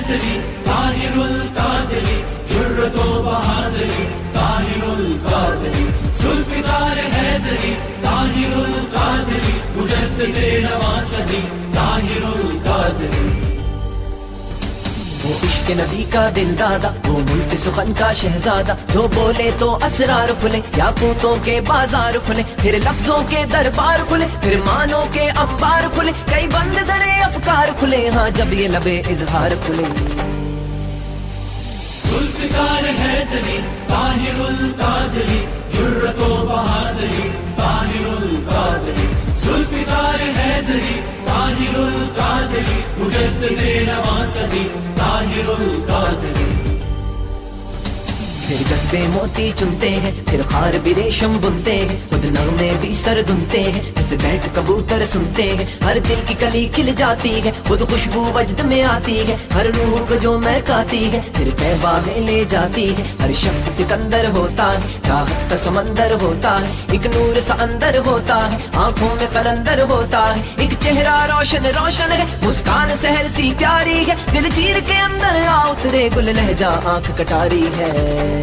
हैदरी ताहिरुल कादरी जुर्रतो बहादरी ताहिरुल कादरी जुल्फिकार हैदरी ताहिरुल कादरी मुजद्दिदे नवासनी ताहिरुल कादरी। वो इश्क नबी का दिल दादा, वो मुल्क सुखन का शहजादा, जो बोले तो असरार खुले, याकूतों के बाजार खुले, फिर लफ्जों के दरबार खुले, फिर मानों के अंबार खुले, कई बंद दरे अफकार खुले, हाँ जब ये लबे इजहार खुले। जुल्फिकार हैदरी ताहिरुल कादरी जुर्रतो बहादरी ताहिरुल कादरी जुल्फिकार हैदरी ताहिरुल कादरी मुजद्दिदे नवासनी ताहिरुल कादरी। फिर जज्बे मोती चुनते हैं, फिर खार भी रेशम बुनते हैं, खुद नगमे भी सर धुनते हैं, जैसे बैठ कबूतर सुनते हैं, हर दिल की कली खिल जाती है, खुद खुशबू वजद में आती है, हर रूह को जो महकाती है, फिर तैबा में ले जाती है। हर शख्स सिकंदर होता है, चाहत का समंदर होता है, एक नूर सा अंदर होता है, आंखों में कलंदर होता है, एक चेहरा रोशन रोशन है, मुस्कान सहर सी प्यारी है, दिल चीर के अंदर आ उतरे गुल लहजा आंख कटारी है।